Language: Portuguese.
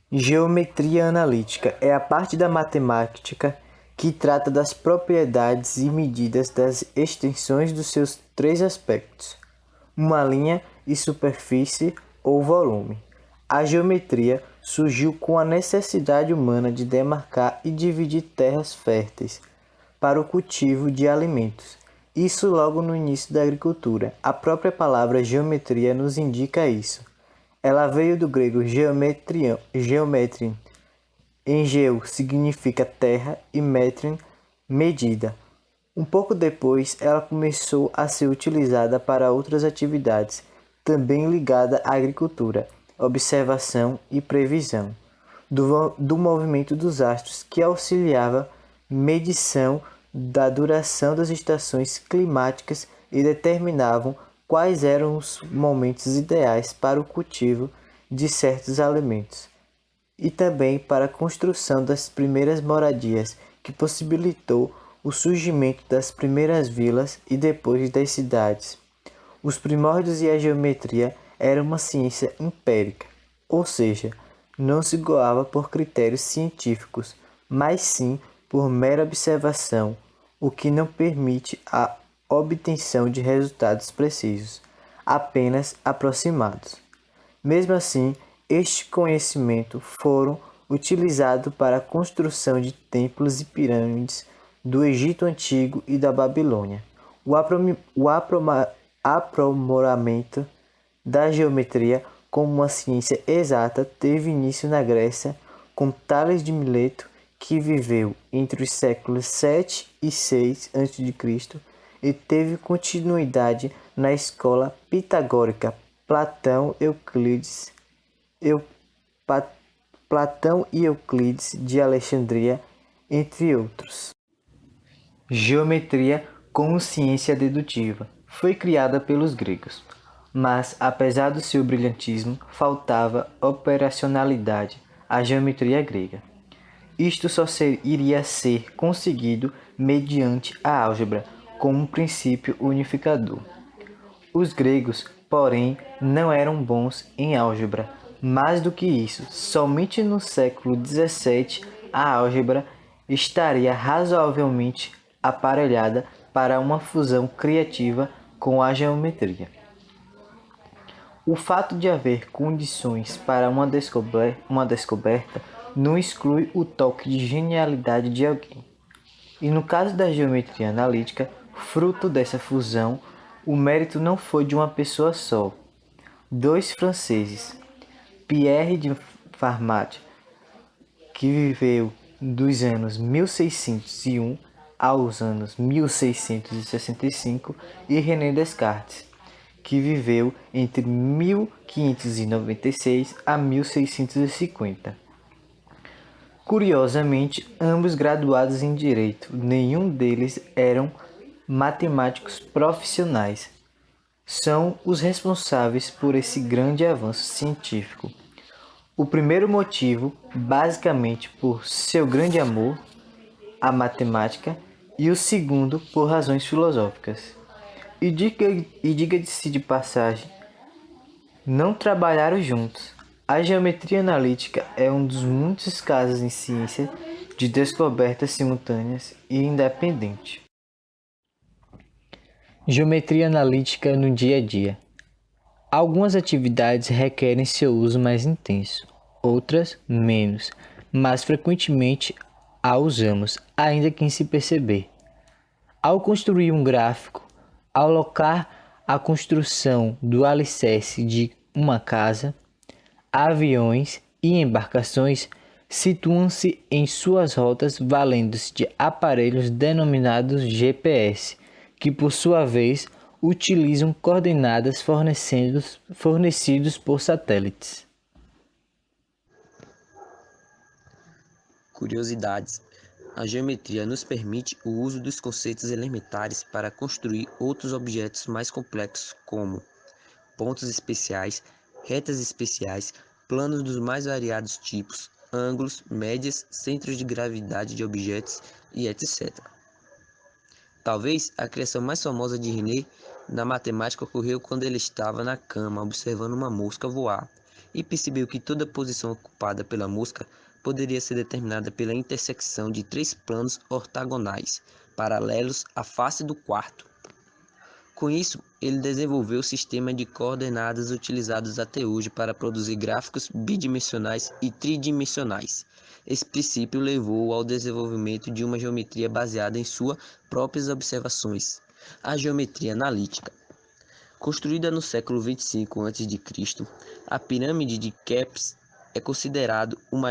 Geometria analítica é a parte da matemática que trata das propriedades e medidas das extensões dos seus três aspectos: uma linha e superfície ou volume. A geometria surgiu com a necessidade humana de demarcar e dividir terras férteis para o cultivo de alimentos. Isso logo no início da agricultura. A própria palavra geometria nos indica isso. Ela veio do grego geometrin. Em geo significa terra e metrin, medida. Um pouco depois, ela começou a ser utilizada para outras atividades, também ligada à agricultura, observação e previsão do movimento dos astros, que auxiliava medição da duração das estações climáticas e determinavam quais eram os momentos ideais para o cultivo de certos alimentos, e também para a construção das primeiras moradias, que possibilitou o surgimento das primeiras vilas e depois das cidades. Os primórdios e a geometria eram uma ciência empírica, ou seja, não se guiava por critérios científicos, mas sim por mera observação, o que não permite a obtenção de resultados precisos, apenas aproximados. Mesmo assim, este conhecimento foram utilizados para a construção de templos e pirâmides do Egito Antigo e da Babilônia. O aprimoramento da geometria como uma ciência exata teve início na Grécia com Tales de Mileto, que viveu entre os séculos 7 e 6 a.C. e teve continuidade na escola pitagórica Platão e Euclides de Alexandria, entre outros. Geometria como ciência dedutiva foi criada pelos gregos, mas apesar do seu brilhantismo, faltava operacionalidade à geometria grega. Isto só iria ser conseguido mediante a álgebra como um princípio unificador. Os gregos, porém, não eram bons em álgebra. Mais do que isso, somente no século XVII a álgebra estaria razoavelmente aparelhada para uma fusão criativa com a geometria. O fato de haver condições para uma descoberta não exclui o toque de genialidade de alguém. E no caso da geometria analítica, fruto dessa fusão, o mérito não foi de uma pessoa só. Dois franceses, Pierre de Fermat, que viveu dos anos 1601 aos anos 1665, e René Descartes, que viveu entre 1596 a 1650. Curiosamente, ambos graduados em Direito, nenhum deles eram matemáticos profissionais. São os responsáveis por esse grande avanço científico. O primeiro motivo, basicamente por seu grande amor à matemática, e o segundo por razões filosóficas. E diga-se de passagem, não trabalharam juntos. A geometria analítica é um dos muitos casos em ciência de descobertas simultâneas e independente. Geometria analítica no dia a dia. Algumas atividades requerem seu uso mais intenso, outras menos, mas frequentemente a usamos, ainda que sem perceber. Ao construir um gráfico, ao alocar a construção do alicerce de uma casa, aviões e embarcações situam-se em suas rotas valendo-se de aparelhos denominados GPS, que por sua vez utilizam coordenadas fornecidos por satélites. Curiosidades. A geometria nos permite o uso dos conceitos elementares para construir outros objetos mais complexos, como pontos especiais, retas especiais, planos dos mais variados tipos, ângulos, médias, centros de gravidade de objetos e etc. Talvez a criação mais famosa de René na matemática ocorreu quando ele estava na cama observando uma mosca voar, e percebeu que toda posição ocupada pela mosca poderia ser determinada pela intersecção de três planos ortogonais, paralelos à face do quarto. Com isso, ele desenvolveu o sistema de coordenadas utilizados até hoje para produzir gráficos bidimensionais e tridimensionais. Esse princípio levou ao desenvolvimento de uma geometria baseada em suas próprias observações, a geometria analítica. Construída no século 25 a.C., a pirâmide de Kéops é considerado o maior